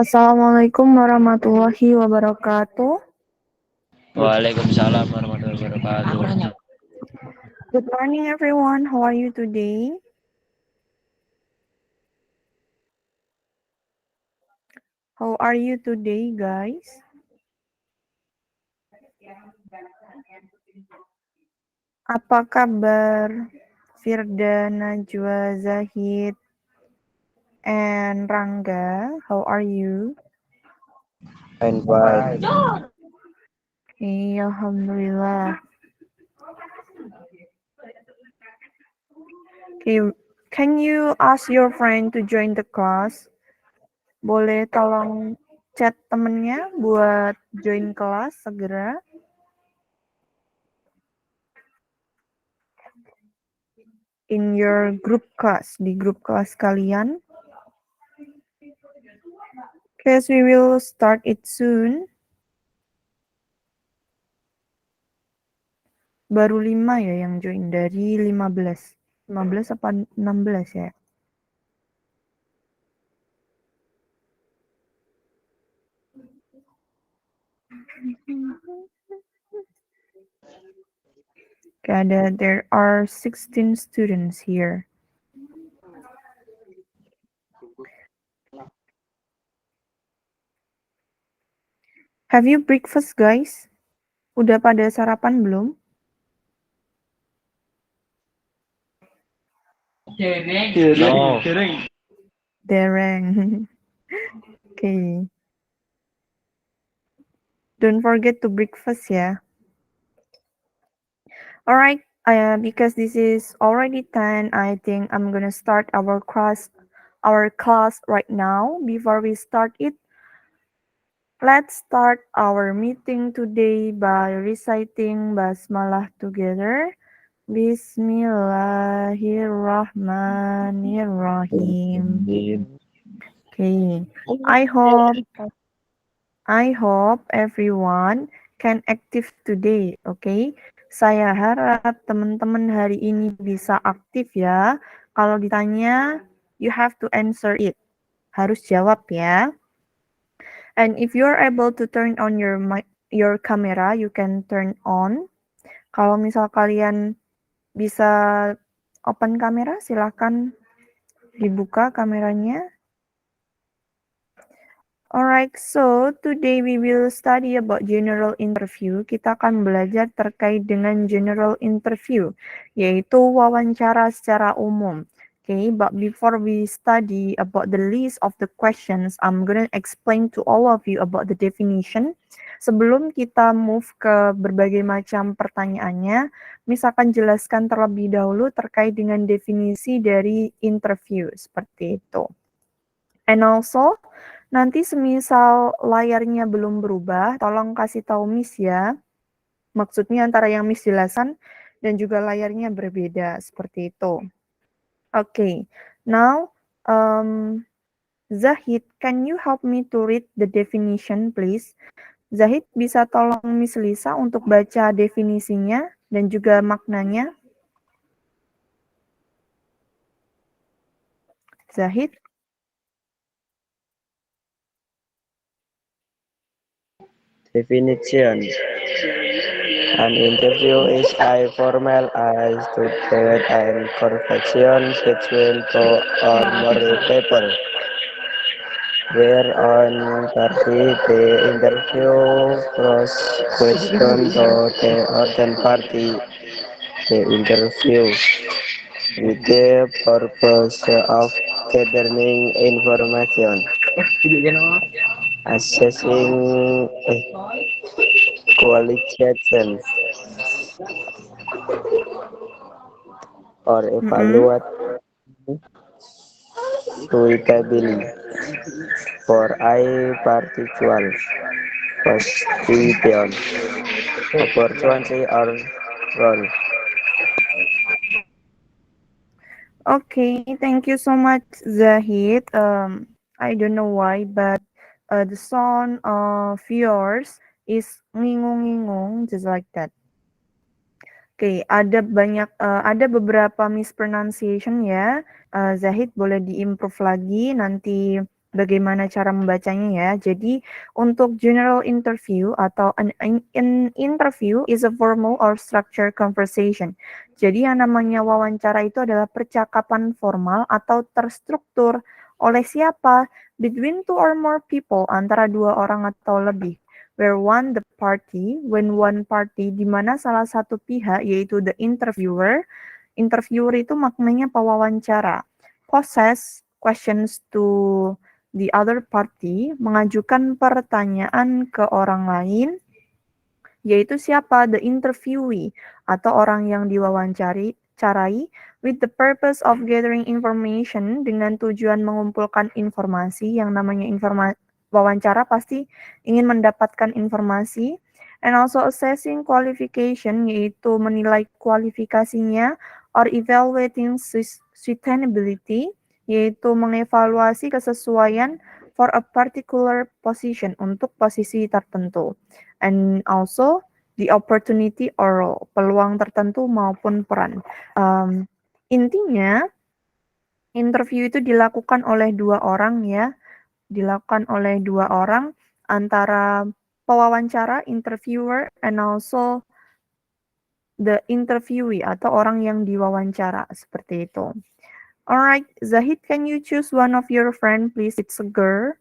Assalamualaikum warahmatullahi wabarakatuh. Waalaikumsalam warahmatullahi wabarakatuh. Good morning, everyone. How are you today? How are you today, guys? Apa kabar Firda, Najwa, Zahid, and Rangga? How are you? And fine. Alhamdulillah. Okay, can you ask your friend to join the class? Boleh tolong chat temennya buat join kelas segera. In your group class, di grup kelas kalian. Guys, we will start it soon. Baru 5 ya yang join dari 15. 15 apa 16 ya? There are 16 students here. Have you breakfast, guys? Udah pada sarapan belum? No. Dereng. Okay. Don't forget to breakfast ya. Alright, because this is already 10, I think I'm gonna start our class right now. Before we start it, let's start our meeting today by reciting Basmalah together. Bismillahirrahmanirrahim. Okay, I hope everyone can active today, okay? Saya harap teman-teman hari ini bisa aktif ya. Kalau ditanya, you have to answer it. Harus jawab ya. And if you're able to turn on your camera, you can turn on. Kalau misal kalian bisa open kamera, silakan dibuka kameranya. Alright, so today we will study about general interview. Kita akan belajar terkait dengan general interview, yaitu wawancara secara umum. Okay, but before we study about the list of the questions, I'm gonna explain to all of you about the definition. Sebelum kita move ke berbagai macam pertanyaannya, misalkan jelaskan terlebih dahulu terkait dengan definisi dari interview, seperti itu. And also, nanti semisal layarnya belum berubah, tolong kasih tahu Miss ya. Maksudnya antara yang Miss jelaskan dan juga layarnya berbeda, seperti itu. Okay, now Zahid, can you help me to read the definition, please? Zahid, bisa tolong Miss Lisa untuk baca definisinya dan juga maknanya? Zahid? Definition. An interview is a formal structured and conversation between two or more people, where on party the interview cross question to the other party. The interview with the purpose of gathering information, assessing qualifications, or evaluate suitability for a particular position, opportunity, or role. Okay, thank you so much, Zahid. I don't know why, but the sound of yours is ngingung-ngingung, just like that. Oke, ada beberapa mispronunciation ya. Zahid boleh diimprove lagi nanti bagaimana cara membacanya ya. Jadi untuk general interview atau an interview is a formal or structured conversation. Jadi yang namanya wawancara itu adalah percakapan formal atau terstruktur oleh siapa? Between two or more people, antara dua orang atau lebih. Where one the party, when one party, di mana salah satu pihak yaitu the interviewer itu maknanya pewawancara, poses questions to the other party, mengajukan pertanyaan ke orang lain, yaitu siapa? The interviewee atau orang yang carai, with the purpose of gathering information, dengan tujuan mengumpulkan informasi. Yang namanya wawancara pasti ingin mendapatkan informasi. And also assessing qualification, yaitu menilai kualifikasinya, or evaluating suitability, yaitu mengevaluasi kesesuaian for a particular position, untuk posisi tertentu. And also the opportunity or peluang tertentu maupun peran. Intinya interview itu dilakukan oleh dua orang ya, antara pewawancara, interviewer, and also the interviewee atau orang yang diwawancara, seperti itu. Alright, Zahid, can you choose one of your friend please? It's a girl.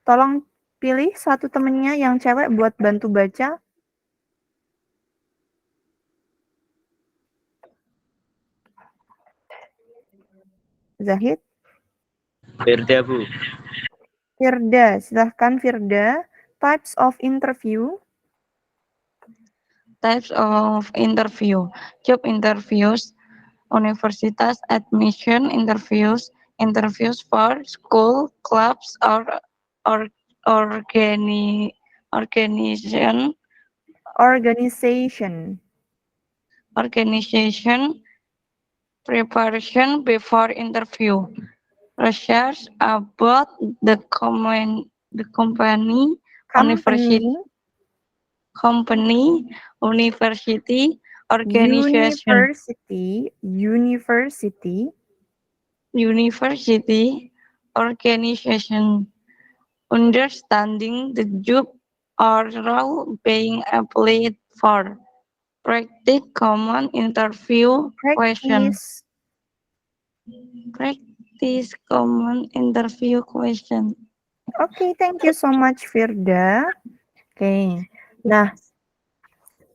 Tolong pilih satu temennya yang cewek buat bantu baca. Zahid? Firda, Bu. Firda, silahkan Firda. Types of interview. Types of interview: job interviews, universitas admission interviews, interviews for school, clubs, or organization, preparation before interview, research about the company, university, organization, understanding the job or role being applied for, practice common interview question. Okay, thank you so much, Firda. Okay, nah,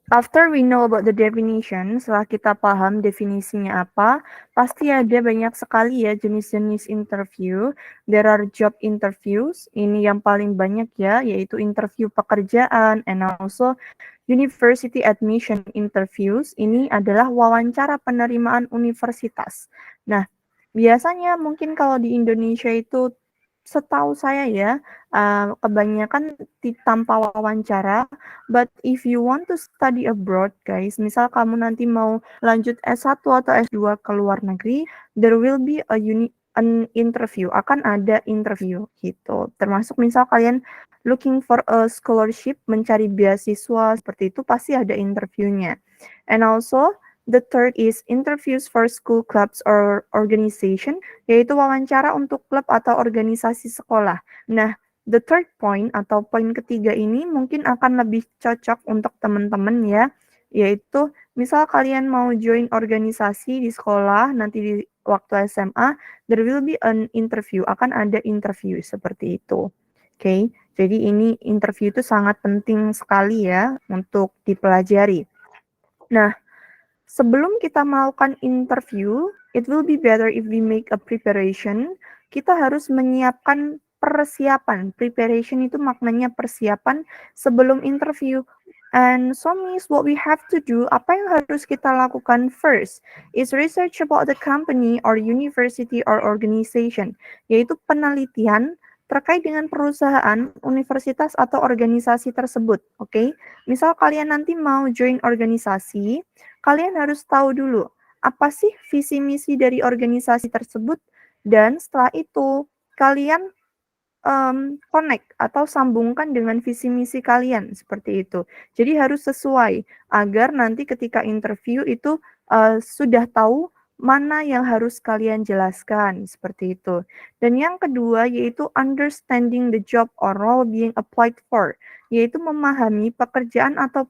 after we know about the definition, setelah kita paham definisinya apa, pasti ada banyak sekali ya jenis-jenis interview. There are job interviews, ini yang paling banyak ya, yaitu interview pekerjaan, and also university admission interviews, ini adalah wawancara penerimaan universitas. Nah, biasanya mungkin kalau di Indonesia itu, setahu saya ya, kebanyakan tanpa wawancara. But if you want to study abroad, guys, misal kamu nanti mau lanjut S1 atau S2 ke luar negeri, there will be an interview, akan ada interview gitu. Termasuk misal kalian looking for a scholarship, mencari beasiswa, seperti itu pasti ada interviewnya. And also the third is interviews for school clubs or organization, yaitu wawancara untuk klub atau organisasi sekolah. Nah, the third point atau poin ketiga ini mungkin akan lebih cocok untuk teman-teman ya, yaitu misal kalian mau join organisasi di sekolah, nanti di waktu SMA, there will be an interview, akan ada interview seperti itu. Oke, jadi ini interview itu sangat penting sekali ya untuk dipelajari. Nah, sebelum kita melakukan interview, it will be better if we make a preparation. Kita harus menyiapkan persiapan. Preparation itu maknanya persiapan sebelum interview. And so means what we have to do, apa yang harus kita lakukan first, is research about the company or university or organization, yaitu penelitian terkait dengan perusahaan, universitas, atau organisasi tersebut. Oke, misal kalian nanti mau join organisasi, kalian harus tahu dulu apa sih visi misi dari organisasi tersebut, dan setelah itu kalian connect atau sambungkan dengan visi misi kalian, seperti itu. Jadi harus sesuai, agar nanti ketika interview itu, sudah tahu mana yang harus kalian jelaskan, seperti itu. Dan yang kedua yaitu understanding the job or role being applied for, yaitu memahami pekerjaan atau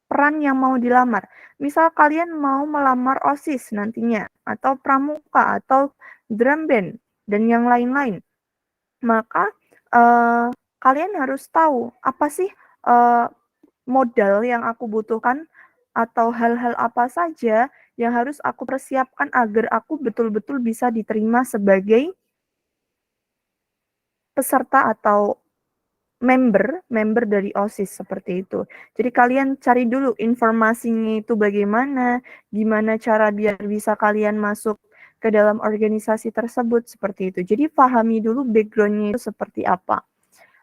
peran yang mau dilamar. Misal kalian mau melamar OSIS nantinya, atau pramuka, atau drum band, dan yang lain-lain. Maka, kalian harus tahu, apa sih, modal yang aku butuhkan, atau hal-hal apa saja yang harus aku persiapkan agar aku betul-betul bisa diterima sebagai peserta atau member dari OSIS, seperti itu. Jadi kalian cari dulu informasinya itu bagaimana, gimana cara biar bisa kalian masuk ke dalam organisasi tersebut, seperti itu. Jadi pahami dulu background-nya itu seperti apa.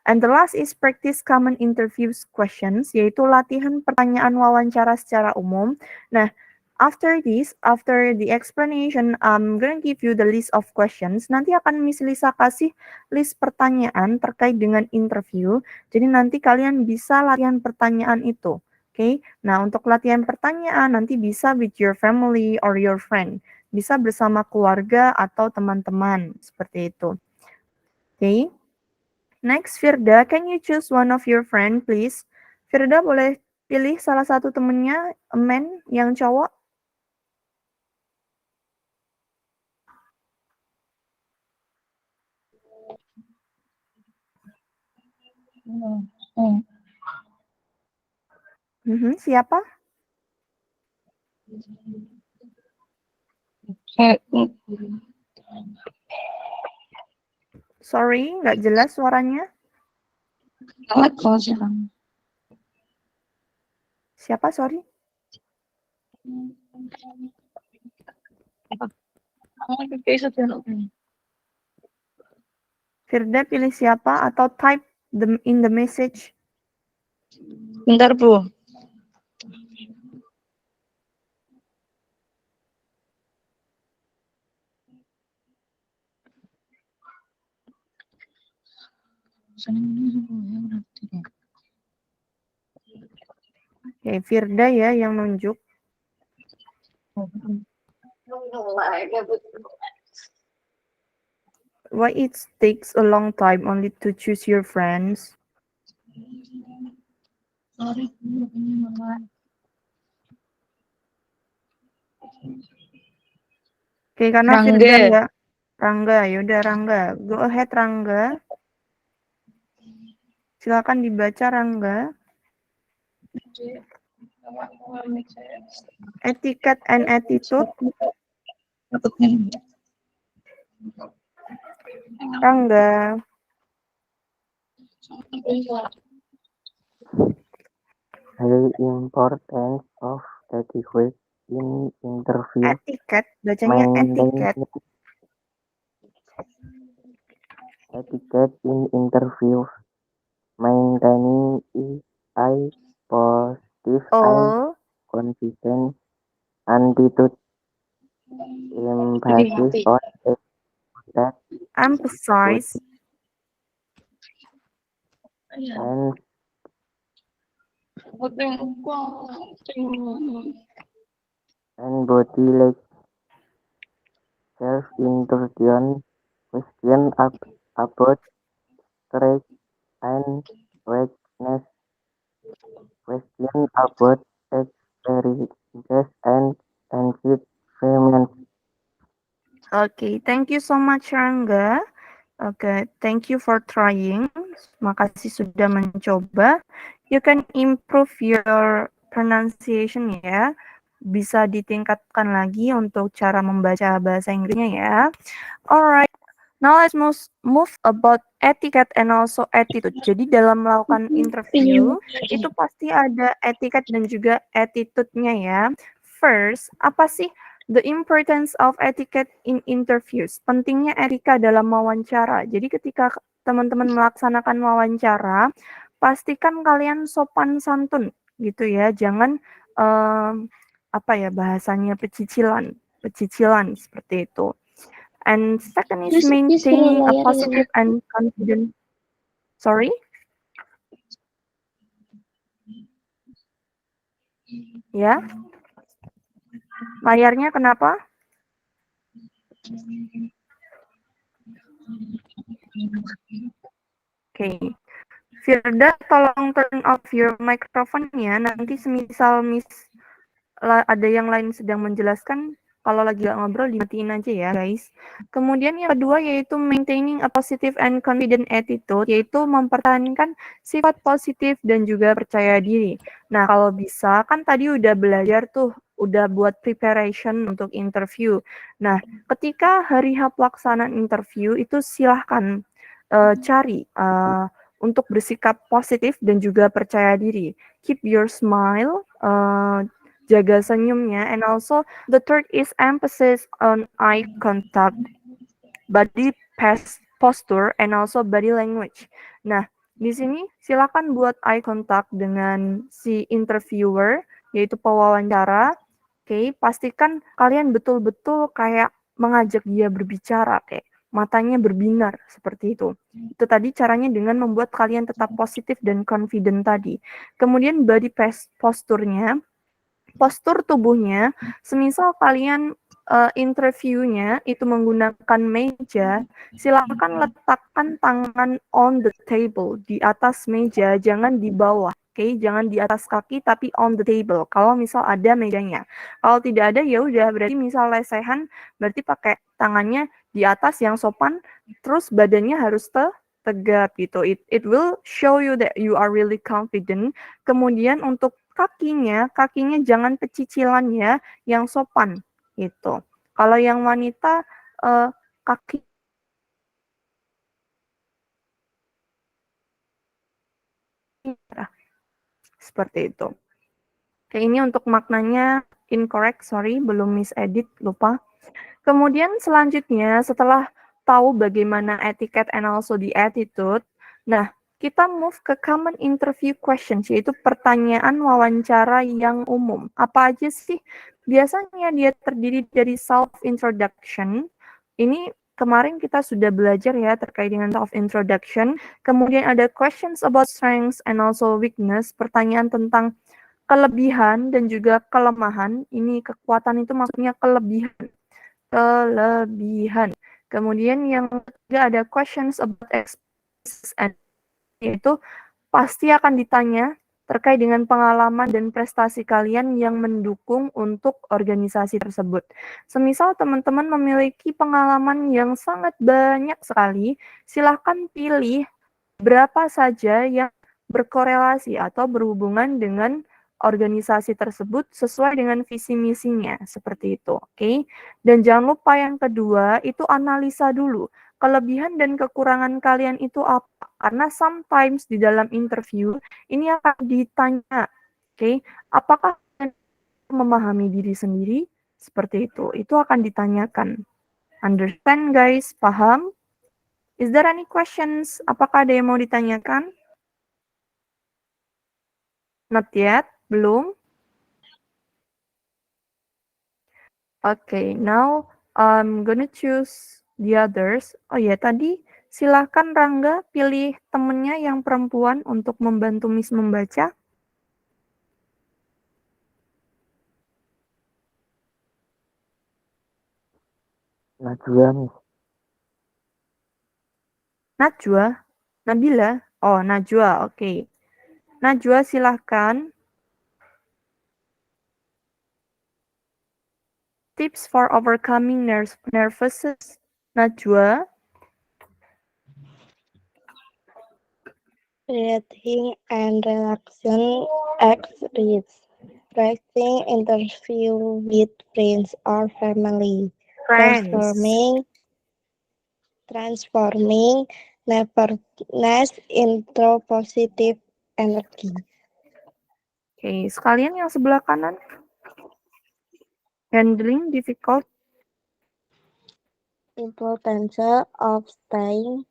And the last is practice common interviews questions, yaitu latihan pertanyaan wawancara secara umum. Nah, after the explanation, I'm gonna give you the list of questions. Nanti akan Miss Lisa kasih list pertanyaan terkait dengan interview. Jadi nanti kalian bisa latihan pertanyaan itu. Oke, nah untuk latihan pertanyaan nanti bisa with your family or your friend. Bisa bersama keluarga atau teman-teman, seperti itu. Oke. Next, Firda, can you choose one of your friend, please? Firda boleh pilih salah satu temennya, a man, yang cowok. Siapa? Sorry, nggak jelas suaranya. Siapa, sorry? Firda pilih siapa atau type in the message. Bentar, Bu. Oke, Firda ya yang nunjuk. Why it takes a long time only to choose your friends? Sorry, Oke, karena Rangga. Firda ya. Rangga, yaudah Rangga. Go ahead Rangga. Silakan dibaca Rangga. Etiquette and attitude. Rangga. The importance of etiquette in interview. Etiquette, bacanya etiquette. Etiquette in interview. Maintaining a positive and confident attitude. Emphasis on that. Emphasize. And body language. Self-introduction. Question about strength and weakness. Question about experiences and achievements. Okay, thank you so much Rangga. Okay, thank you for trying. Makasih sudah mencoba. You can improve your pronunciation ya. Bisa ditingkatkan lagi untuk cara membaca bahasa Inggrisnya ya. Alright, now let's move about etiquette and also attitude. Jadi dalam melakukan interview, itu pasti ada etiquette dan juga attitude-nya ya. First, apa sih the importance of etiquette in interviews? Pentingnya etika dalam wawancara. Jadi ketika teman-teman melaksanakan wawancara, pastikan kalian sopan santun gitu ya. Jangan apa ya bahasanya pecicilan seperti itu. And second is Please maintaining a layar positive and confident. Sorry? Ya? Layarnya kenapa? Oke. Firda, tolong turn off your microphone-nya. Nanti semisal ada yang lain sedang menjelaskan, kalau lagi gak ngobrol dimatiin aja ya guys. Kemudian yang kedua yaitu maintaining a positive and confident attitude, yaitu mempertahankan sifat positif dan juga percaya diri. Nah kalau bisa kan tadi udah belajar tuh, udah buat preparation untuk interview. Nah ketika hari H pelaksanaan interview itu silahkan cari untuk bersikap positif dan juga percaya diri. Keep your smile, jaga senyumnya, and also the third is emphasis on eye contact, body posture, and also body language. Nah, di sini silakan buat eye contact dengan si interviewer, yaitu pewawancara. Oke, pastikan kalian betul-betul kayak mengajak dia berbicara, kayak matanya berbinar seperti itu. Itu tadi caranya dengan membuat kalian tetap positif dan confident tadi. Kemudian body posturnya, postur tubuhnya, semisal kalian interviewnya itu menggunakan meja, silakan letakkan tangan on the table, di atas meja, jangan di bawah. Oke, jangan di atas kaki tapi on the table. Kalau misal ada mejanya. Kalau tidak ada ya udah berarti misal lesehan berarti pakai tangannya di atas yang sopan, terus badannya harus tegap gitu. It will show you that you are really confident. Kemudian untuk kakinya jangan pecicilan ya, yang sopan gitu. Kalau yang wanita kaki seperti itu. Oke, ini untuk maknanya incorrect, sorry, belum misedit, lupa. Kemudian selanjutnya setelah tahu bagaimana etiquette and also the attitude, nah kita move ke common interview questions, yaitu pertanyaan wawancara yang umum. Apa aja sih? Biasanya dia terdiri dari self-introduction. Ini kemarin kita sudah belajar ya terkait dengan self-introduction. Kemudian ada questions about strengths and also weakness, pertanyaan tentang kelebihan dan juga kelemahan. Ini kekuatan itu maksudnya kelebihan. Kemudian yang ketiga ada questions about experiences, and yaitu pasti akan ditanya terkait dengan pengalaman dan prestasi kalian yang mendukung untuk organisasi tersebut. Semisal teman-teman memiliki pengalaman yang sangat banyak sekali, silahkan pilih berapa saja yang berkorelasi atau berhubungan dengan organisasi tersebut sesuai dengan visi misinya, seperti itu, oke? Dan jangan lupa yang kedua, itu analisa dulu. Kelebihan dan kekurangan kalian itu apa? Karena sometimes di dalam interview, ini akan ditanya, oke? Apakah kalian memahami diri sendiri? Seperti itu. Itu akan ditanyakan. Understand, guys? Paham? Is there any questions? Apakah ada yang mau ditanyakan? Not yet? Belum? Okay, now I'm gonna choose the others. Oh ya, tadi silakan Rangga pilih temennya yang perempuan untuk membantu Miss membaca. Najwa nih. Najwa? Nabila? Oh, Najwa, oke. Okay. Najwa silahkan. Tips for overcoming nervousness. Najwa? Breathing and relaxation exercise. Practicing interview with friends or family. Friends. Transforming nervousness into positive energy. Oke, sekalian yang sebelah kanan. Handling difficult. Importance of staying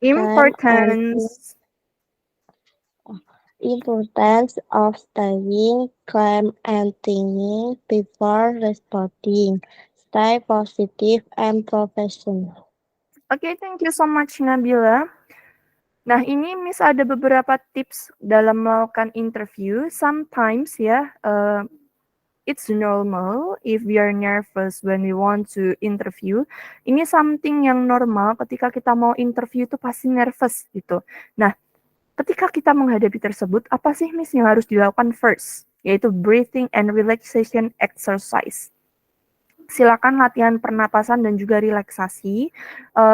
calm and thinking before responding. Stay positive and professional. Oke, thank you so much Nabila. Nah, ini Miss ada beberapa tips dalam melakukan interview. Sometimes ya, it's normal if we are nervous when we want to interview. Ini something yang normal ketika kita mau interview itu pasti nervous gitu. Nah, ketika kita menghadapi tersebut, apa sih Miss yang harus dilakukan first? Yaitu breathing and relaxation exercise. Silakan latihan pernapasan dan juga relaksasi.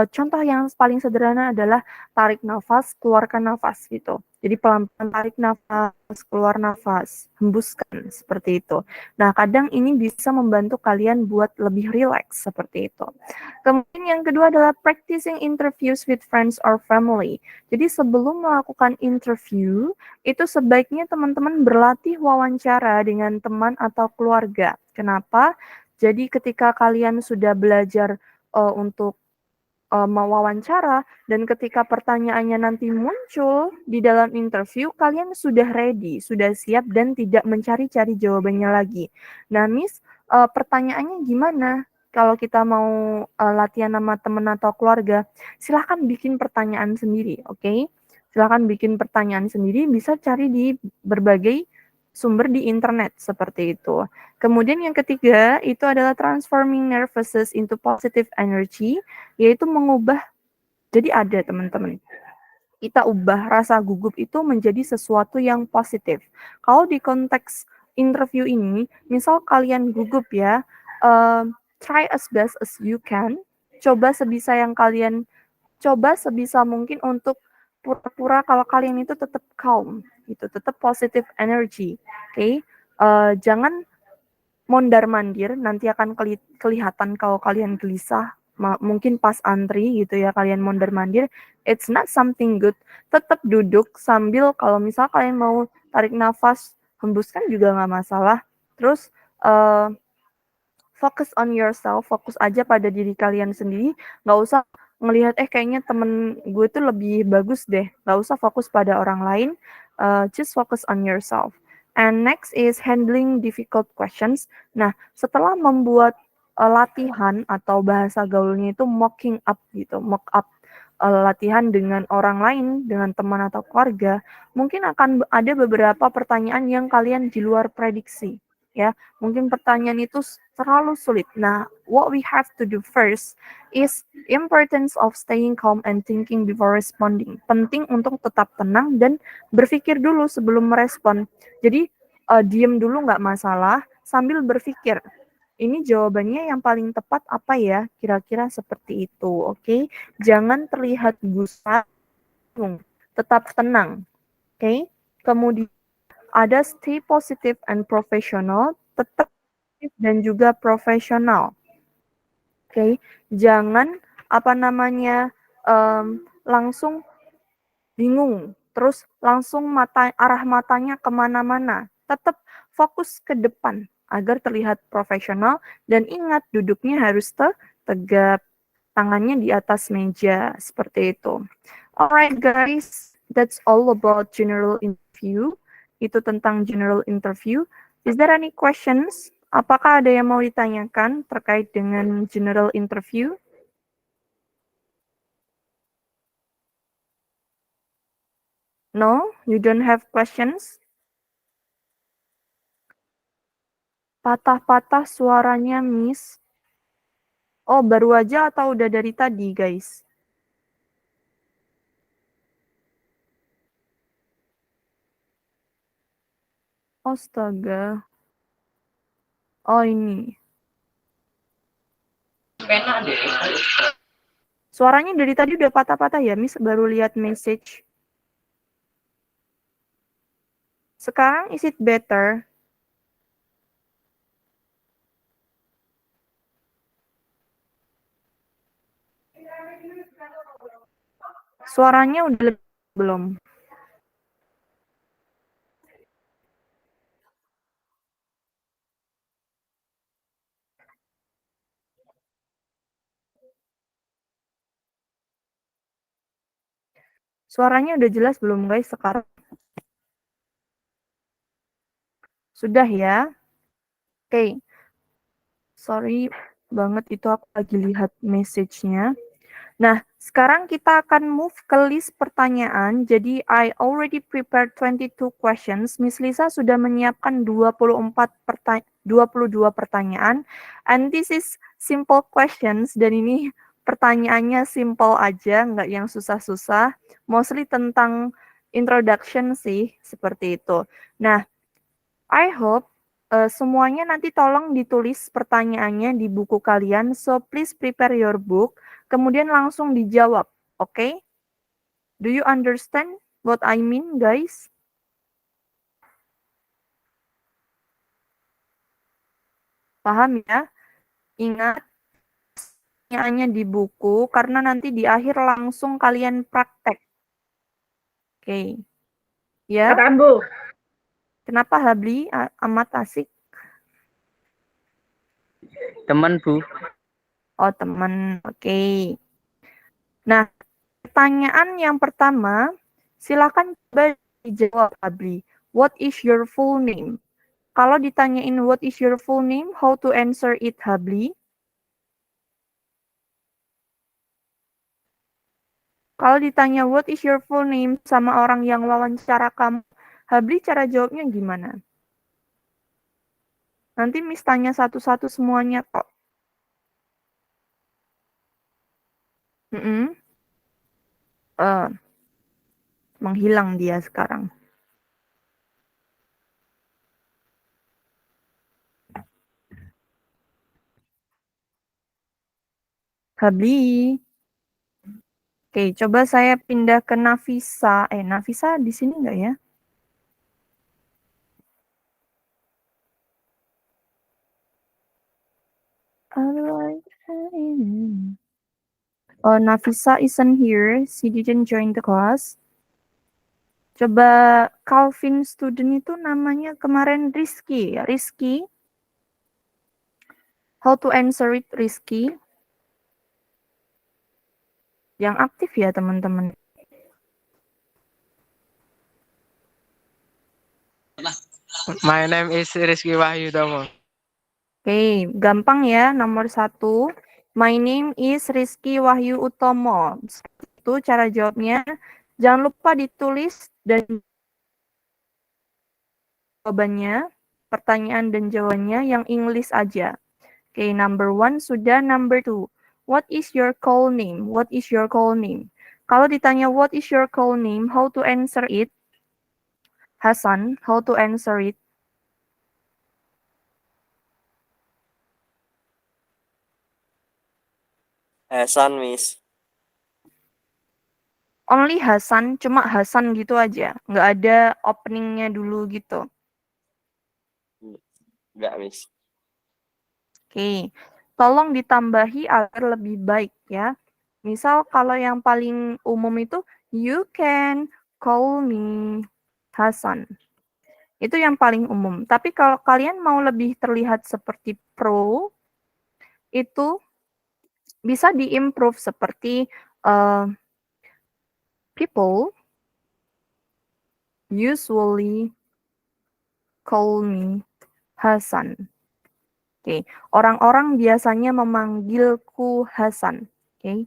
Contoh yang paling sederhana adalah tarik nafas, keluarkan nafas gitu. Jadi pelan-pelan tarik nafas, keluar nafas, hembuskan seperti itu. Nah, kadang ini bisa membantu kalian buat lebih rileks seperti itu. Kemudian yang kedua adalah practicing interviews with friends or family. Jadi sebelum melakukan interview, itu sebaiknya teman-teman berlatih wawancara dengan teman atau keluarga. Kenapa? Jadi ketika kalian sudah belajar untuk mewawancara dan ketika pertanyaannya nanti muncul di dalam interview, kalian sudah ready, sudah siap dan tidak mencari-cari jawabannya lagi. Nah, Miss, pertanyaannya gimana? Kalau kita mau latihan sama teman atau keluarga, silahkan bikin pertanyaan sendiri, oke? Silahkan bikin pertanyaan sendiri, bisa cari di berbagai sumber di internet seperti itu. Kemudian yang ketiga itu adalah transforming nervousness into positive energy, yaitu mengubah, jadi ada teman-teman, kita ubah rasa gugup itu menjadi sesuatu yang positif. Kalau di konteks interview ini, misal kalian gugup ya, try as best as you can, coba sebisa yang kalian, coba sebisa mungkin untuk pura-pura kalau kalian itu tetap calm, gitu, tetap positive energy, oke? Jangan mondar-mandir, nanti akan kelihatan kalau kalian gelisah, mungkin pas antri gitu ya, kalian mondar-mandir, it's not something good. Tetap duduk sambil kalau misal kalian mau tarik nafas, hembuskan juga nggak masalah. Terus focus on yourself, fokus aja pada diri kalian sendiri, nggak usah ngelihat kayaknya temen gue tuh lebih bagus deh, nggak usah fokus pada orang lain, just focus on yourself. And next is handling difficult questions. Nah, setelah membuat latihan atau bahasa gaulnya itu mocking up gitu, mock up latihan dengan orang lain, dengan teman atau keluarga, mungkin akan ada beberapa pertanyaan yang kalian di luar prediksi, ya. Mungkin pertanyaan itu terlalu sulit. Nah, what we have to do first is importance of staying calm and thinking before responding. Penting untuk tetap tenang dan berpikir dulu sebelum merespon. Jadi, diem dulu nggak masalah, sambil berpikir, ini jawabannya yang paling tepat apa ya? Kira-kira seperti itu, oke? Jangan terlihat gusar, tetap tenang, oke? Kemudian ada stay positive and professional, tetap positif dan juga profesional. Oke, jangan apa namanya langsung bingung, terus langsung arah matanya kemana-mana. Tetap fokus ke depan agar terlihat profesional dan ingat duduknya harus tegap, tangannya di atas meja seperti itu. Alright guys, that's all about general interview. Itu tentang general interview. Is there any questions? Apakah ada yang mau ditanyakan terkait dengan general interview? No, you don't have questions? Patah-patah suaranya, Miss. Oh, baru aja atau udah dari tadi, guys? Astaga. Oh, ini. Suaranya dari tadi udah patah-patah ya, Miss? Baru lihat message. Sekarang, is it better? Suaranya udah belum? Suaranya udah jelas belum, guys, sekarang? Sudah ya? Oke. Sorry banget, itu aku lagi lihat message-nya. Nah, sekarang kita akan move ke list pertanyaan. Jadi, I already prepared 22 questions. Miss Lisa sudah menyiapkan 22 pertanyaan. And this is simple questions. Dan ini pertanyaannya simple aja, nggak yang susah-susah. Mostly tentang introduction sih, seperti itu. Nah, I hope semuanya nanti tolong ditulis pertanyaannya di buku kalian. So, please prepare your book. Kemudian langsung dijawab, oke? Do you understand what I mean, guys? Paham ya? Ingat, pertanyaannya di buku, karena nanti di akhir langsung kalian praktek. Oke. Ya? Katakan, Bu. Kenapa Habli amat asik? Teman, Bu. Oh, teman. Oke. Nah, pertanyaan yang pertama, silakan coba dijawab, Habli. What is your full name? Kalau ditanyain what is your full name, how to answer it, Habli? Kalau ditanya what is your full name sama orang yang wawancara kamu, Habli cara jawabnya gimana? Nanti Miss tanya satu-satu semuanya kok. Menghilang dia sekarang. Habli. Oke, coba saya pindah ke Nafisa. Nafisa di sini nggak ya? Oh, Nafisa isn't here. She didn't join the class. Coba Calvin student itu namanya kemarin Rizky. Rizky. How to answer it, Rizky? Yang aktif ya, teman-teman. My name is Rizky Wahyu Domo. Oke, gampang ya, nomor 1. My name is Rizky Wahyu Utomo. Itu cara jawabnya. Jangan lupa ditulis dan jawabannya, pertanyaan dan jawabannya yang English aja. Oke, number 1 sudah. Number 2, what is your call name? What is your call name? Kalau ditanya what is your call name, how to answer it? Hasan, how to answer it? Hasan, Miss. Only Hasan, cuma Hasan gitu aja. Nggak ada openingnya dulu gitu. Enggak, Miss. Oke, tolong ditambahi agar lebih baik ya. Misal kalau yang paling umum itu, you can call me Hasan. Itu yang paling umum. Tapi kalau kalian mau lebih terlihat seperti pro, itu bisa diimprove seperti people usually call me Hasan. Oke, orang-orang biasanya memanggilku Hasan. Oke,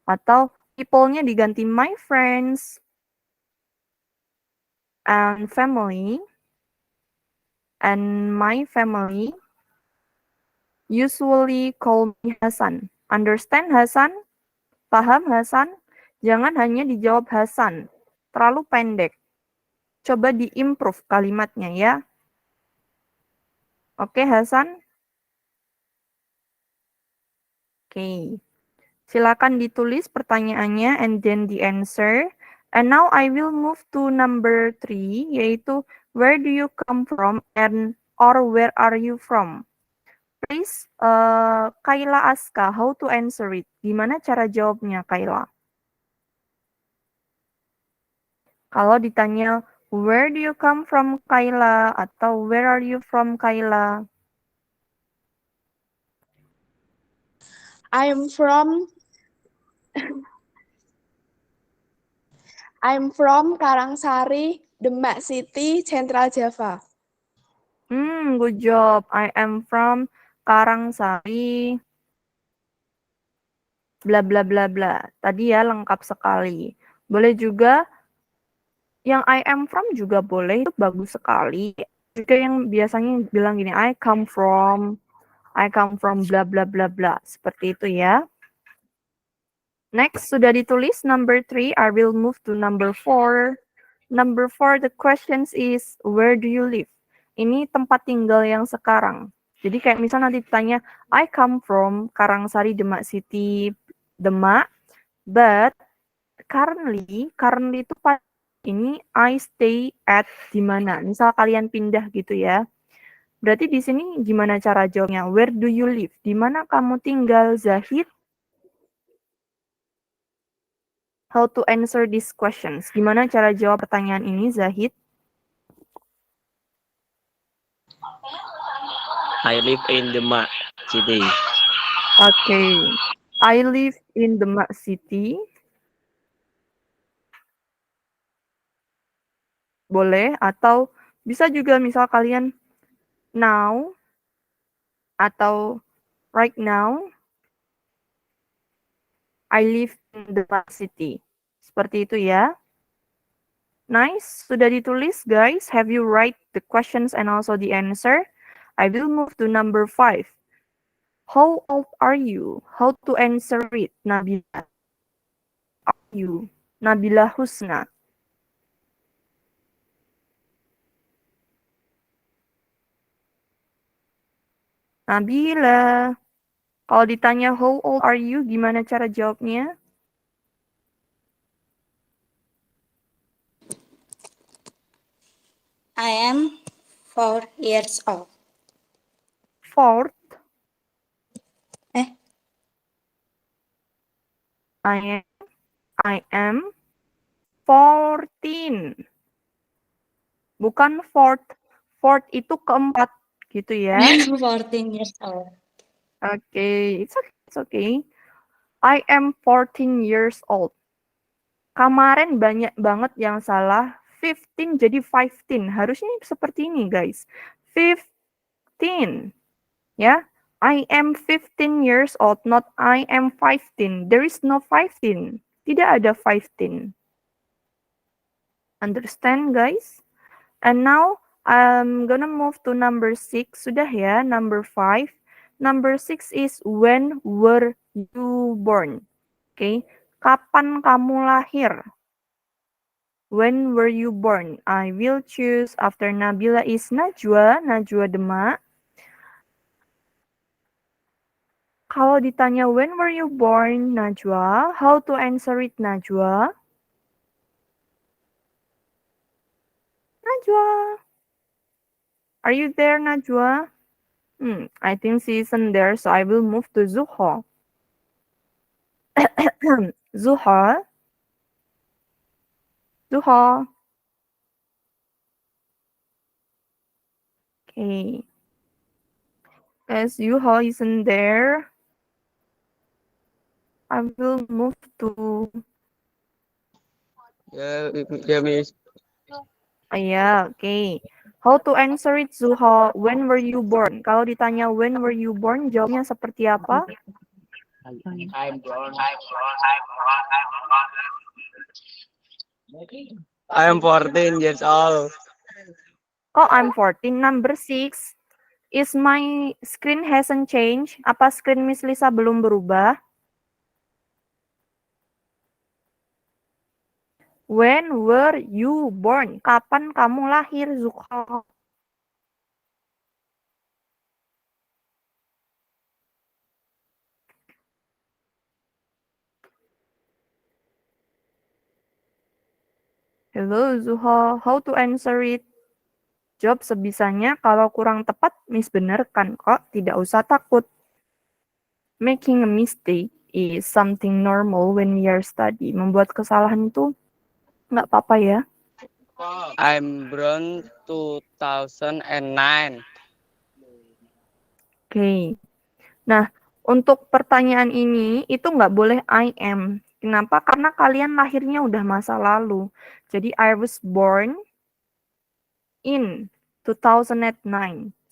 atau people-nya diganti my friends and family, and my family usually call me Hasan. Understand, Hasan? Paham, Hasan? Jangan hanya dijawab Hasan. Terlalu pendek. Coba diimprove kalimatnya ya. Oke, Hasan? Oke. Silakan ditulis pertanyaannya and then the answer. And now I will move to number 3, yaitu where do you come from and or where are you from? Please, Kayla Aska, how to answer it? Gimana cara jawabnya, Kayla? Kalau ditanya, where do you come from, Kayla? Atau where are you from, Kayla? I'm from Karangsari, Demak City, Central Java. Good job. I am from Karangsari, bla bla bla bla. Tadi ya lengkap sekali. Boleh juga yang I am from juga boleh, itu bagus sekali. Juga yang biasanya bilang gini, I come from bla bla bla bla. Seperti itu ya. Next, sudah ditulis number 3, I will move to number 4. Number 4, the questions is, where do you live? Ini tempat tinggal yang sekarang. Jadi kayak misal nanti ditanya, I come from Karangsari, Demak City, Demak, but currently itu ini I stay at di mana? Misal kalian pindah gitu ya. Berarti di sini gimana cara jawabnya? Where do you live? Di mana kamu tinggal, Zahid? How to answer these questions? Gimana cara jawab pertanyaan ini, Zahid? I live in Demak City. Okay. I live in Demak City. Boleh, atau bisa juga misal kalian now atau right now I live in Demak City. Seperti itu ya. Nice, sudah ditulis guys. Have you write the questions and also the answer? I will move to number 5. How old are you? How to answer it? Nabila. Are you? Nabila Husna. Nabila. Kalau ditanya how old are you, gimana cara jawabnya? I am 4 years old. Fourth. Eh? I am 14. Bukan fourth. Fourth itu keempat gitu ya. I am 14 years old. Okay, it's okay. I am 14 years old. Kemarin banyak banget yang salah. 15 jadi 15. Harusnya seperti ini, guys. 15. Ya. I am 15 years old, not I am 15. There is no 15. Tidak ada 15. Understand, guys? And now, I'm gonna move to number 6. Sudah ya, number 5. Number 6 is when were you born? Okay. Kapan kamu lahir? When were you born? I will choose after Nabila is Najwa Demak. Kalau ditanya when were you born, Najwa, how to answer it, Najwa? Najwa. Are you there, Najwa? I think she isn't there, so I will move to Zuha. Zuha. Zuha. Okay. As Zuha isn't there, I will move to... Ya, Miss. Yeah, okay. How to answer it, Zuha? When were you born? Kalau ditanya when were you born, jawabnya seperti apa? I am 14 years old. Oh, I'm 14. Number 6. Is my screen hasn't changed? Apa screen Miss Lisa belum berubah? When were you born? Kapan kamu lahir, Zuha? Hello, Zuha. How to answer it? Jawab sebisanya. Kalau kurang tepat, Miss benerkan kok. Tidak usah takut. Making a mistake is something normal when we are study. Membuat kesalahan itu nggak apa-apa ya. I'm born 2009. Oke. Nah, untuk pertanyaan ini, itu nggak boleh I am. Kenapa? Karena kalian lahirnya udah masa lalu. Jadi, I was born in 2009.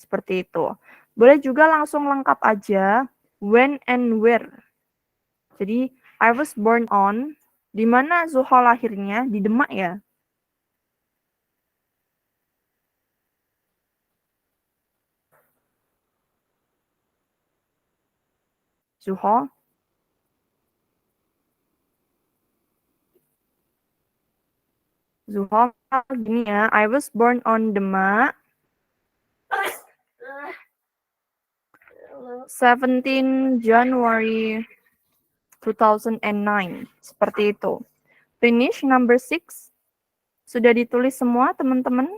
Seperti itu. Boleh juga langsung lengkap aja. When and where. Jadi, I was born on, di mana Zuhal lahirnya? Di Demak ya? Zuhal? Zuhal gini ya, I was born on Demak 17 January 2009. Seperti itu. Finish number 6. Sudah ditulis semua teman-teman?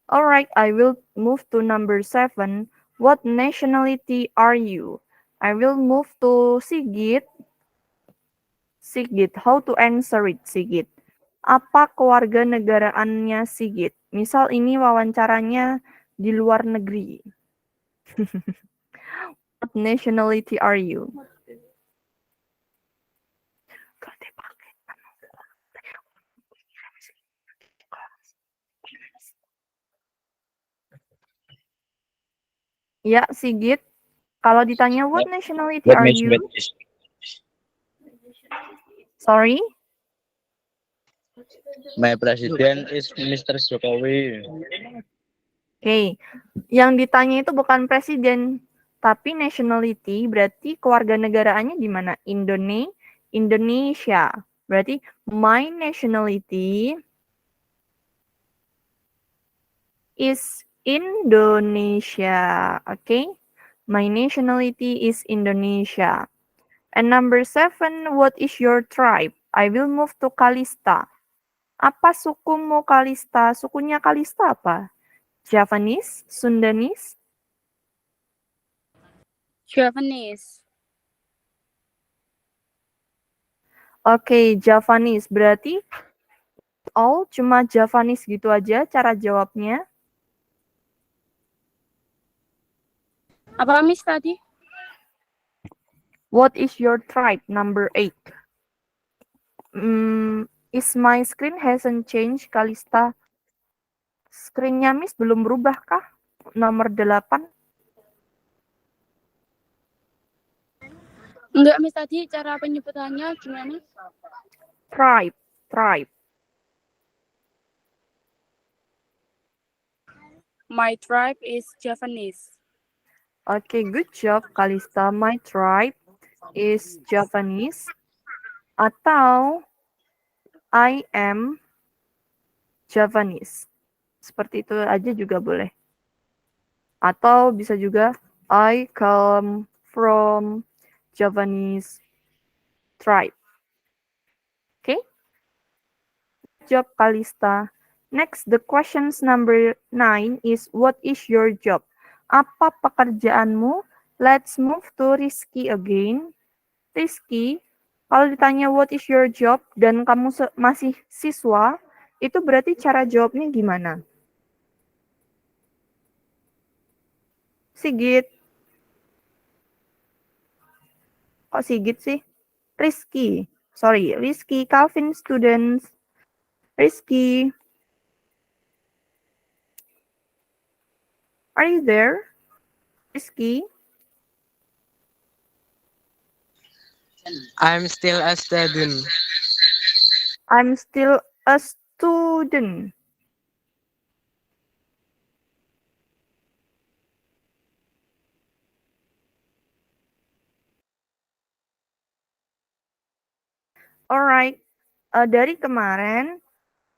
Alright, I will move to number 7. What nationality are you? I will move to Sigit. Sigit, how to answer it, Sigit? Apa kewarganegaraannya Sigit? Misal ini wawancaranya di luar negeri. What nationality are you? Ya, Sigit. Kalau ditanya what nationality are you? Sorry? My president is Mr. Jokowi. Oke, yang ditanya itu bukan presiden, tapi nationality berarti kewarganegaraannya di mana? Indonesia. Berarti my nationality is Indonesia. Okay? My nationality is Indonesia. And number 7, what is your tribe? I will move to Kalista. Apa sukumu Kalista? Sukunya Kalista apa? Javanese? Sundanese? Javanese. Oke, Javanese. Berarti all cuma Javanese gitu aja cara jawabnya. Apa Miss tadi? What is your tribe? Number 8. Is my screen hasn't changed, Kalista? Screennya Miss belum berubah kah? Nomor 8. Enggak Miss tadi cara penyebutannya gimana? Tribe. My tribe is Javanese. Okay, good job, Kalista. My tribe is Javanese. Atau I am Javanese. Seperti itu aja juga boleh. Atau bisa juga I come from Javanese tribe. Okay? Good job, Kalista. Next, the questions number 9 is what is your job? Apa pekerjaanmu? Let's move to Rizky again. Rizky, kalau ditanya what is your job dan kamu masih siswa, itu berarti cara jawabnya gimana? Sigit. Kok Sigit sih? Rizky. Sorry, Rizky, Calvin students. Rizky. Are you there? Rizky? I'm still a student. I'm still a student. Alright, dari kemarin,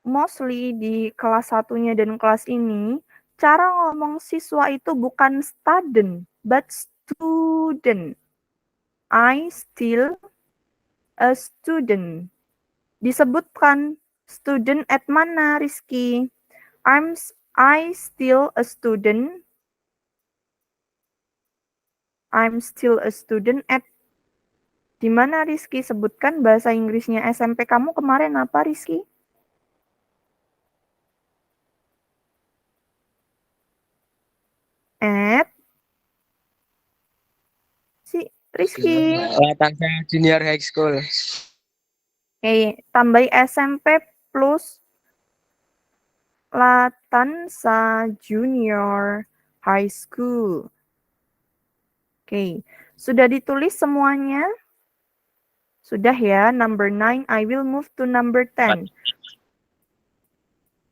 mostly di kelas 1-nya dan kelas ini, cara ngomong siswa itu bukan student, but student. I still a student. Disebutkan student at mana, Rizky? I still a student. I'm still a student at di mana, Rizky? Sebutkan bahasa Inggrisnya SMP kamu kemarin apa, Rizky? At si Rizky. Latansa Junior High School. Oke, tambah SMP plus Latansa Junior High School. Okay, Sudah ditulis semuanya? Sudah ya, number 9. I will move to number 10.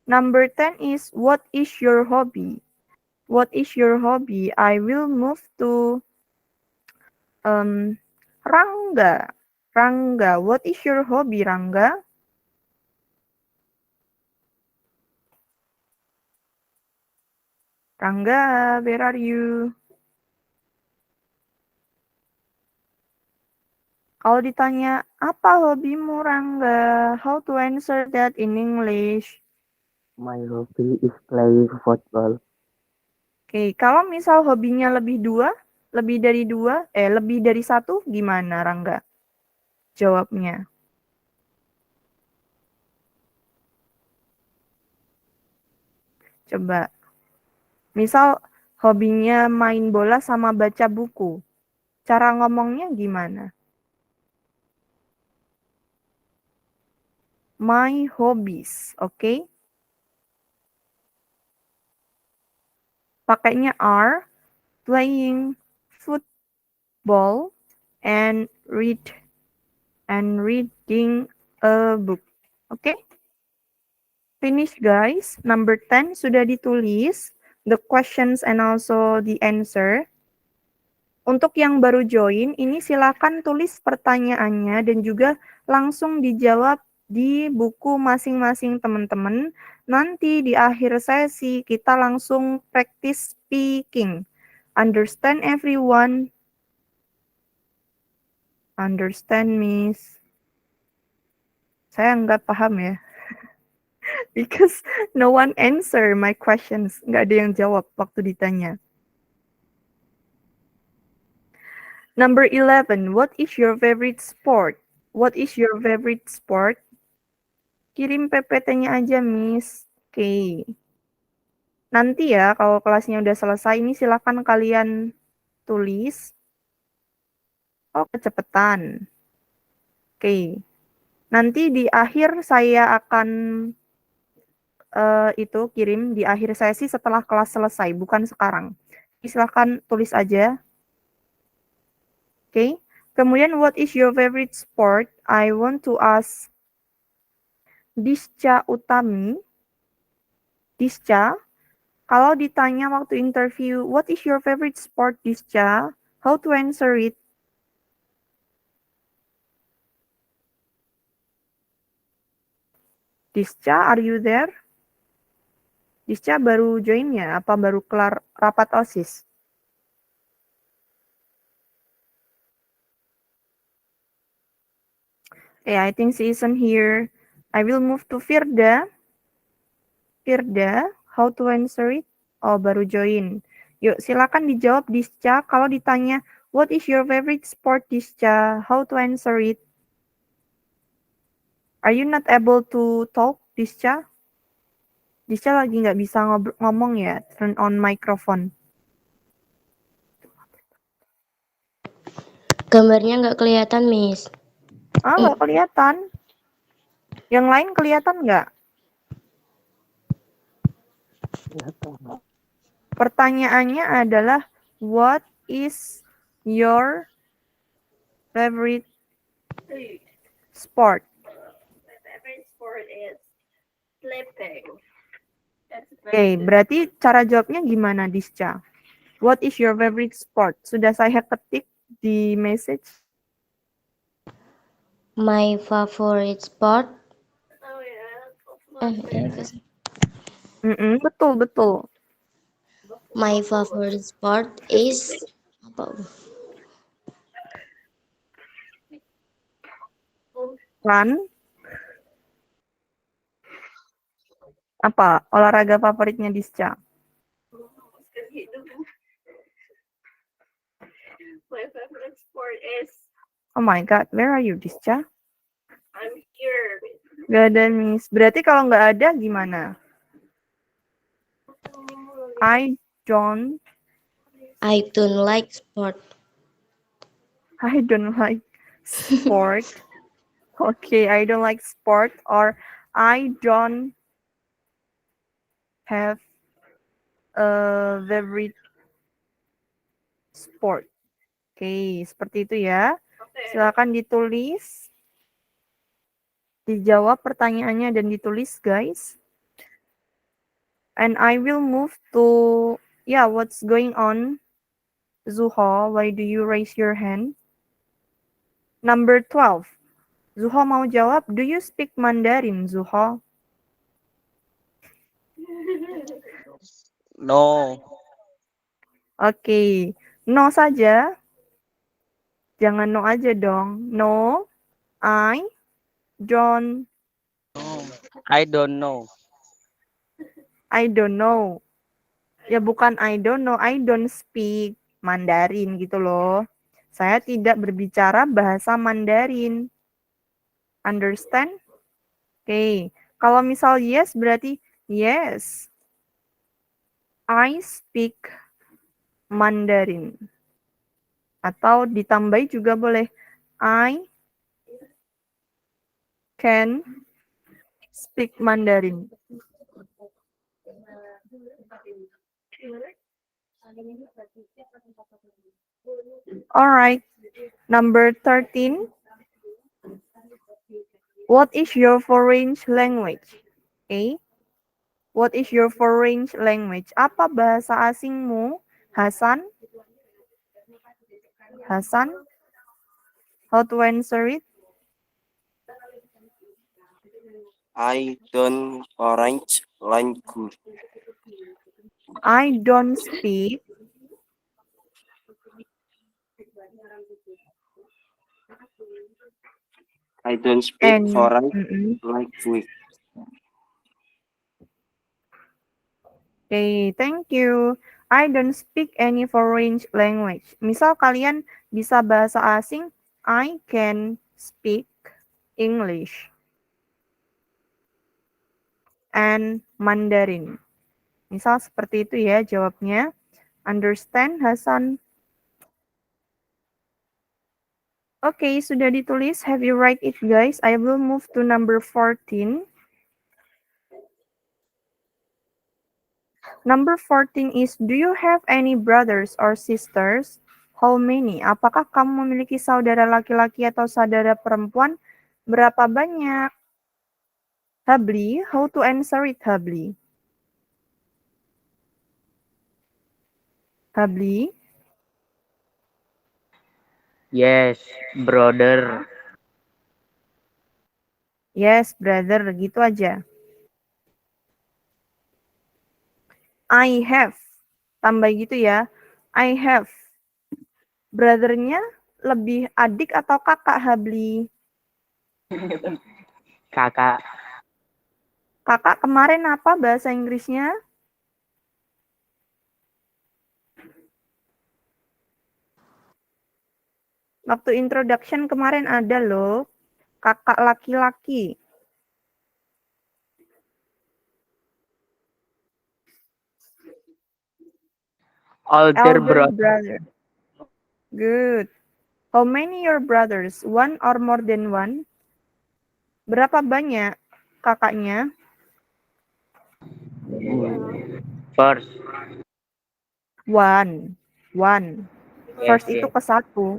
Number 10 is, what is your hobby? What is your hobby? I will move to Rangga. Rangga, what is your hobby, Rangga? Rangga, where are you? Kalau ditanya, apa hobimu, Rangga? How to answer that in English? My hobby is playing football. Oke, kalau misal hobinya lebih dari satu, gimana, Rangga? Jawabnya. Coba. Misal hobinya main bola sama baca buku. Cara ngomongnya gimana? My hobbies, oke? Pakainya are, playing football, and reading a book. Oke? Finish, guys. Number 10 sudah ditulis. The questions and also the answer. Untuk yang baru join, ini silakan tulis pertanyaannya dan juga langsung dijawab di buku masing-masing teman-teman. Nanti di akhir sesi kita langsung practice speaking. Understand everyone? Understand, Miss? Saya nggak paham ya. Because no one answer my questions. Nggak ada yang jawab waktu ditanya. Number 11, what is your favorite sport? What is your favorite sport? Kirim PPT-nya aja, Miss. Oke. Nanti ya, kalau kelasnya udah selesai, ini silakan kalian tulis. Oh, kecepatan. Oke. Nanti di akhir saya akan kirim di akhir sesi setelah kelas selesai, bukan sekarang. Silakan tulis aja. Oke. Kemudian, what is your favorite sport? I want to ask Disca Utami. Disca, kalau ditanya waktu interview, what is your favorite sport, Disca? How to answer it? Disca, are you there? Disca baru join ya? Apa baru kelar rapat OSIS? Yeah, I think she isn't here. I will move to Firda. Firda, how to answer it? Oh, baru join. Yuk, silakan dijawab, Disca. Kalau ditanya, what is your favorite sport, Disca? How to answer it? Are you not able to talk, Disca? Disca lagi nggak bisa ngomong ya? Turn on microphone. Gambarnya nggak kelihatan, Miss. Ah, nggak kelihatan. Yang lain kelihatan nggak? Pertanyaannya adalah, what is your favorite sport? My favorite sport is sleeping. Oke, berarti cara jawabnya gimana, Disca? What is your favorite sport? Sudah saya ketik di message. My favorite sport. Oh yeah. Betul. My favorite sport is apa? Run. Apa olahraga favoritnya Disca? My favorite sport is Oh my God, where are you, Disca? I'm here. Gak ada, Miss. Berarti kalau nggak ada, gimana? I don't like sport. I don't like sport. Okay, I don't like sport, or I don't have a favorite sport. Oke, seperti itu ya. Okay. Silakan ditulis. Dijawab pertanyaannya dan ditulis, guys. And I will move to, what's going on? Zuho, why do you raise your hand? Number 12. Zuho mau jawab, do you speak Mandarin, Zuho? No. Oke, no saja. Jangan no aja dong. No, I don't I don't know. know. Ya bukan I don't know, I don't speak Mandarin gitu loh. Saya tidak berbicara bahasa Mandarin. Understand? Oke, kalau misal yes berarti yes. I speak Mandarin. Atau ditambahi juga boleh. I can speak Mandarin. Alright, number 13. What is your foreign language? Okay. What is your foreign language? Apa bahasa asingmu, Hasan? Hasan? How to answer it? I don't orange language. I don't speak and foreign language. Okay, thank you. I don't speak any foreign language. Misal kalian bisa bahasa asing, I can speak English and Mandarin. Misal seperti itu ya jawabnya. Understand, Hasan? Oke, sudah ditulis. Have you write it, guys? I will move to number 14. Number 14 is, do you have any brothers or sisters? How many? Apakah kamu memiliki saudara laki-laki atau saudara perempuan? Berapa banyak? Habli, how to answer it, Habli? Habli? Yes, brother. Yes, brother, gitu aja. I have. Tambah gitu ya. I have. Brothernya lebih adik atau kakak, Habli? Kakak. Kakak kemarin apa bahasa Inggrisnya? Waktu introduction kemarin ada loh. Kakak laki-laki. Older brother. brother. Good. How many your brothers? One or more than one? Berapa banyak kakaknya? First. One. First itu ke satu.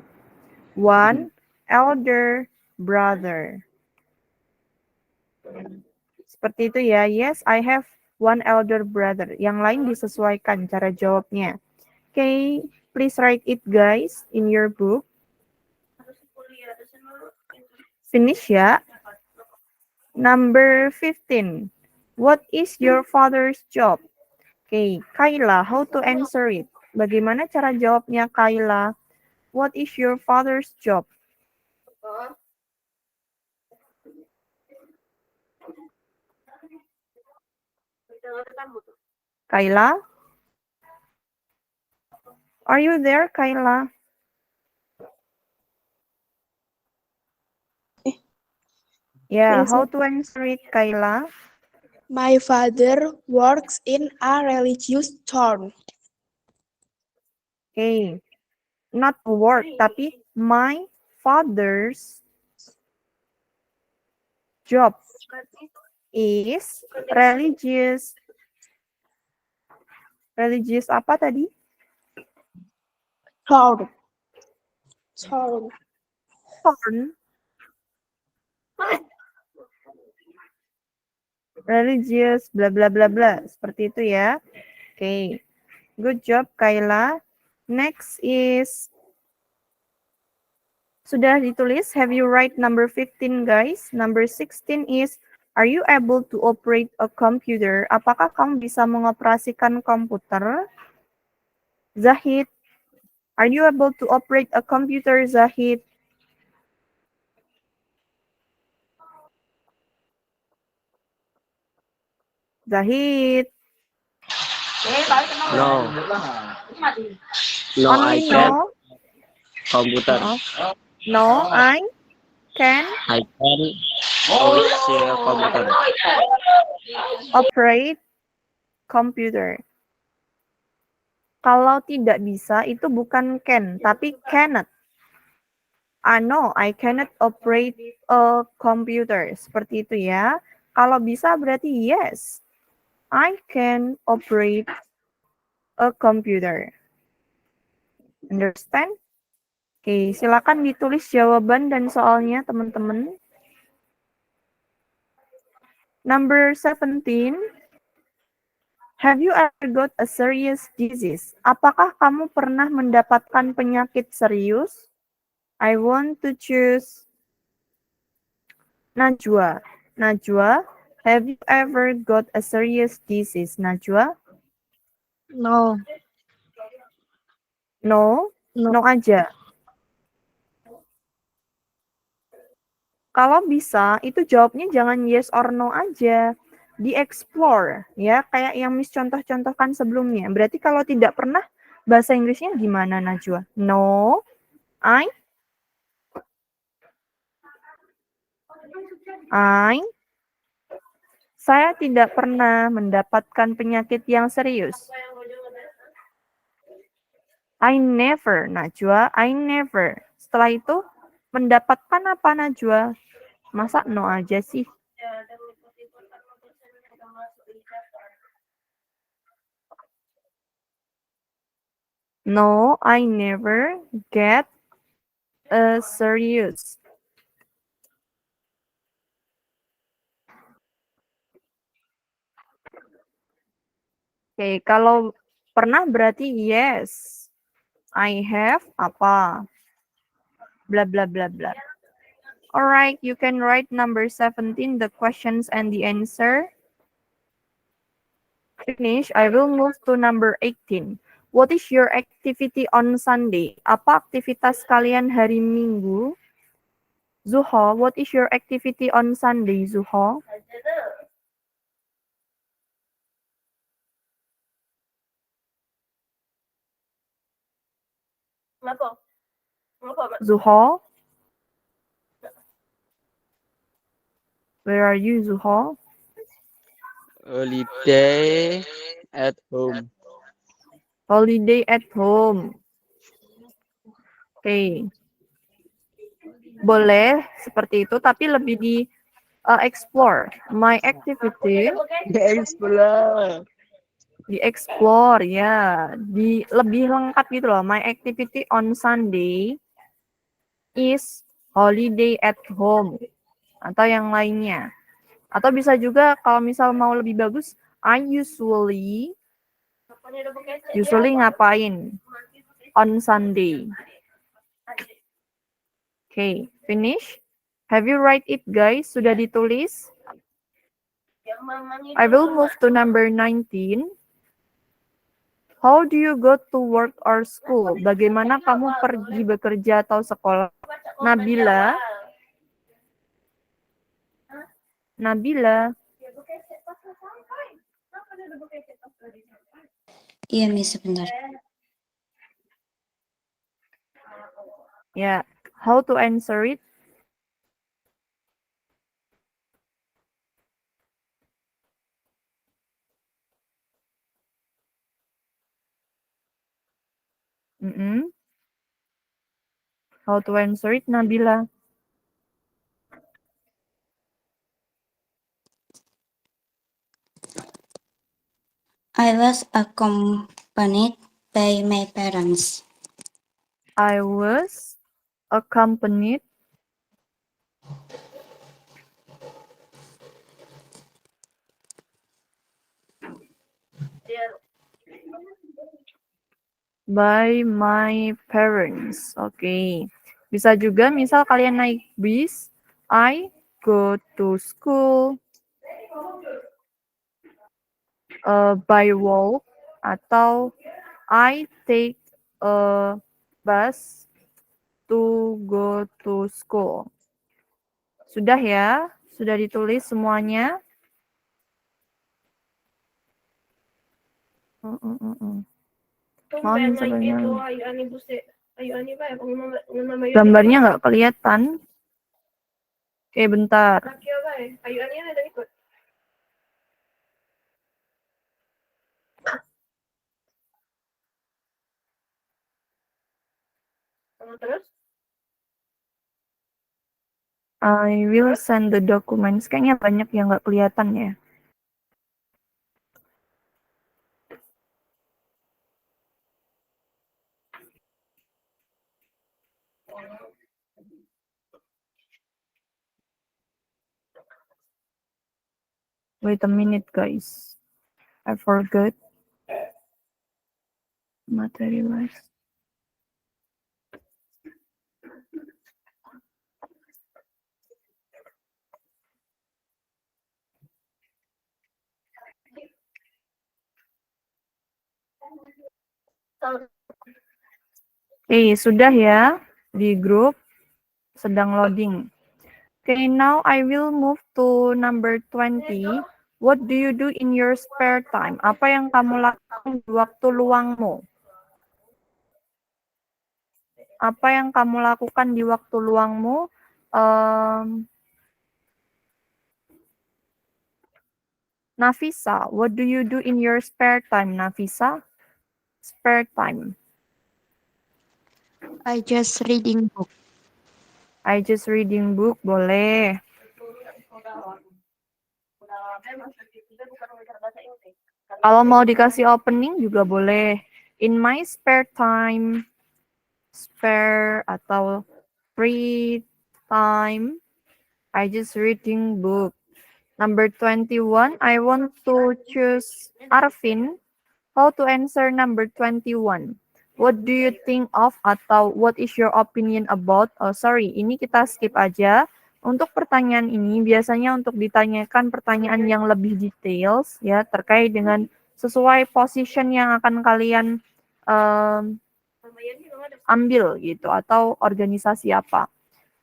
One elder brother. Seperti itu ya. Yes, I have one elder brother. Yang lain disesuaikan cara jawabnya. Okay, please write it, guys, in your book. Finish ya. Number 15. What is your father's job? Okay, Kayla, how to answer it? Bagaimana cara jawabnya, Kayla? What is your father's job? Kayla? Are you there, Kayla? Yeah, Yes, how to answer it, Kayla? My father works in a religious town. Okay, not work, tapi my father's job is religious. Religious apa tadi? Town. Thorn. Thorn. Religious, bla bla bla bla. Seperti itu ya. Oke. Good job, Kayla. Next is sudah ditulis. Have you write number 15, guys? Number 16 is, are you able to operate a computer? Apakah kamu bisa mengoperasikan komputer? Zahid, are you able to operate a computer, Zahid? Zahid. No. No, I Only can't. no. Computer. No, I can I can operate computer. operate computer. Kalau tidak bisa, itu bukan can, tapi cannot. No, I cannot operate a computer. Seperti itu ya. Kalau bisa berarti yes. I can operate a computer. Understand? Oke, silakan ditulis jawaban dan soalnya, teman-teman. Number 17. Have you ever got a serious disease? Apakah kamu pernah mendapatkan penyakit serius? I want to choose Najwa. Najwa, have you ever got a serious disease, Najwa? No. No? No. No aja. Kalau bisa, itu jawabnya jangan yes or no aja. Di-explore, ya. Kayak yang Miss contoh-contohkan sebelumnya. Berarti kalau tidak pernah, bahasa Inggrisnya gimana, Najwa? No, saya tidak pernah mendapatkan penyakit yang serius. I never, Najwa. I never. Setelah itu, mendapatkan apa, Najwa? Masa no aja sih? No, I never get a serious. Oke, kalau pernah berarti yes. I have apa? Bla bla bla bla. Alright, you can write number 17, the questions and the answer. Finish. I will move to number 18. What is your activity on Sunday? Apa aktivitas kalian hari Minggu? Zuho, what is your activity on Sunday, Zuho? Zuho? Where are you, Zuho? Holiday at home. Holiday at home. Oke. Boleh seperti itu, tapi lebih di explore. My activity. Di explore, ya. Di lebih lengkap gitu loh. My activity on Sunday is holiday at home. Atau yang lainnya. Atau bisa juga kalau misal mau lebih bagus, I usually ngapain on Sunday. Okay, finish. Have you write it, guys? Sudah ditulis? I will move to number 19. How do you go to work or school? Bagaimana kamu pergi bekerja atau sekolah? Nabila. Nabila. Iya, Miss, sebentar. Ya, how to answer it? How to answer it, Nabila? I was accompanied by my parents. I was accompanied by my parents. Oke. Bisa juga misal kalian naik bis, I go to school by walk, atau I take a bus to go to school. Sudah ya? Sudah ditulis semuanya? Mohon sebenarnya. Gambarnya nggak kelihatan. Oke, bentar. Terus? I will send the documents. Kayaknya banyak yang nggak kelihatan ya. Wait a minute, guys. I forgot. Materialize. Sudah ya di grup, sedang loading. Okay, now I will move to number 20. What do you do in your spare time? Apa yang kamu lakukan di waktu luangmu? Apa yang kamu lakukan di waktu luangmu? Nafisa, what do you do in your spare time, Nafisa? Spare time. I just reading book. I just reading book, boleh. Kalau mau dikasih opening juga boleh. In my spare time, spare atau free time, I just reading book. Number 21, I want to choose Arvin. How to answer number 21? What do you think of atau what is your opinion about? Oh, sorry, ini kita skip aja. Untuk pertanyaan ini biasanya untuk ditanyakan pertanyaan yang lebih details ya terkait dengan sesuai position yang akan kalian ambil gitu atau organisasi apa.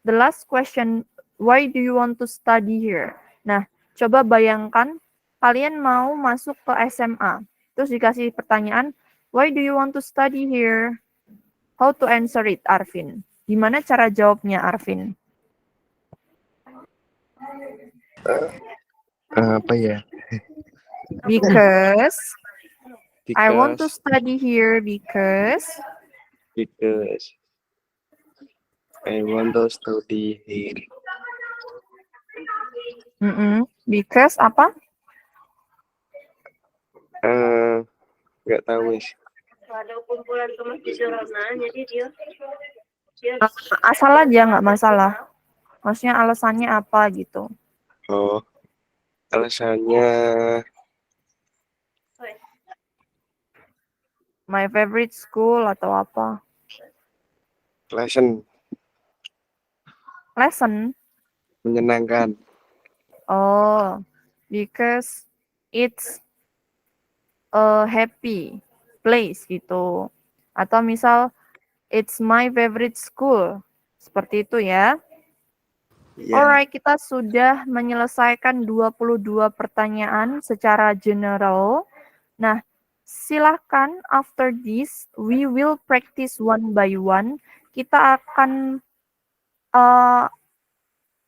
The last question, why do you want to study here? Nah, coba bayangkan kalian mau masuk ke SMA. Terus dikasih pertanyaan, why do you want to study here? How to answer it, Arvin? Gimana cara jawabnya, Arvin? Apa ya? Because I want to study here because I want to study here. Because apa? Nggak tahu, Miss. Ada kumpulan teman di Jorona, jadi dia Asal aja, nggak masalah. Maksudnya alasannya apa gitu. Oh, alasannya My favorite school atau apa? lesson Lesson? menyenangkan. Oh, because it's a happy place gitu. Atau misal, it's my favorite school. Seperti itu ya. Yeah. Alright, kita sudah menyelesaikan 22 pertanyaan secara general. Nah, silahkan after this, we will practice one by one. Kita akan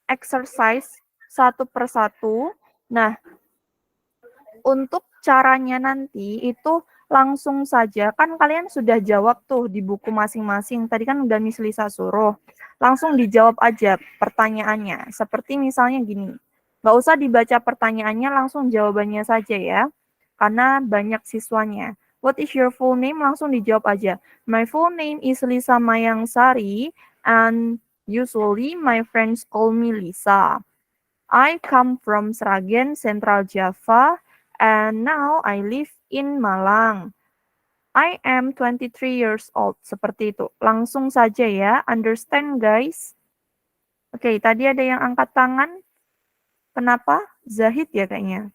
exercise satu persatu. Nah, untuk caranya nanti itu langsung saja, kan kalian sudah jawab tuh di buku masing-masing. Tadi kan udah Miss Lisa suruh. Langsung dijawab aja pertanyaannya. Seperti misalnya gini, nggak usah dibaca pertanyaannya, langsung jawabannya saja ya. Karena banyak siswanya. What is your full name? Langsung dijawab aja. My full name is Lisa Mayangsari and usually my friends call me Lisa. I come from Sragen, Central Java, and now I live in Malang. I am 23 years old. Seperti itu. Langsung saja ya. Understand, guys? Oke, tadi ada yang angkat tangan. Kenapa? Zahid ya kayaknya.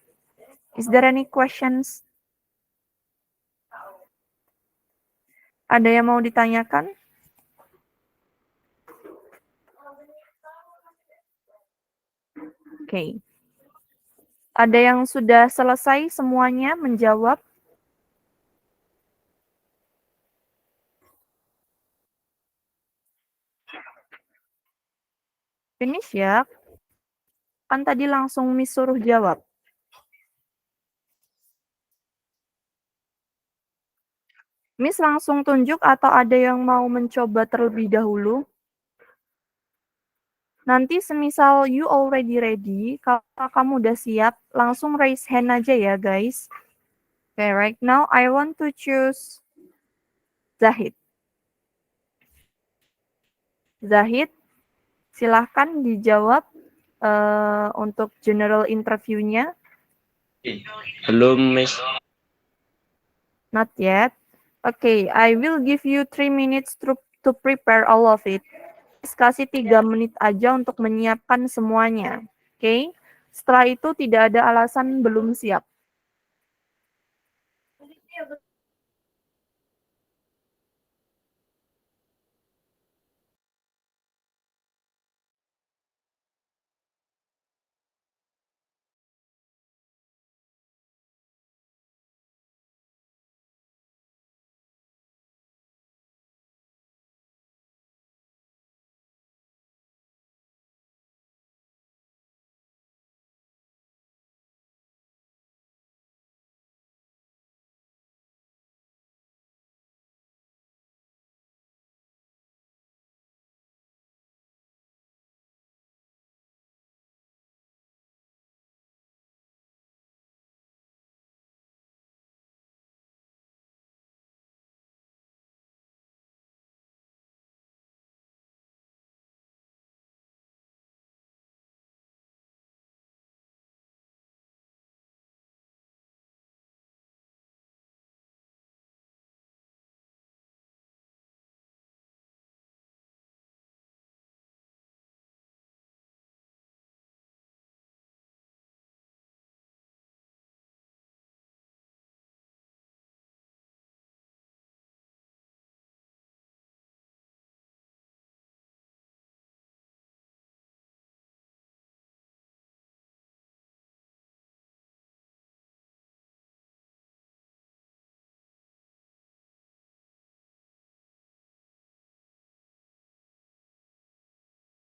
Is there any questions? Ada yang mau ditanyakan? Oke. Ada yang sudah selesai semuanya menjawab? Finish ya? Kan tadi langsung Miss suruh jawab. Miss langsung tunjuk atau ada yang mau mencoba terlebih dahulu? Nanti semisal you already ready, kalau kamu udah siap, langsung raise hand aja ya guys. Okay, right now I want to choose Zahid. Zahid, silahkan dijawab untuk general interview-nya. Belum, Miss. Not yet. Okay, I will give you 3 minutes to prepare all of it. Kasih 3 menit aja untuk menyiapkan semuanya. Okay? Setelah itu tidak ada alasan belum siap.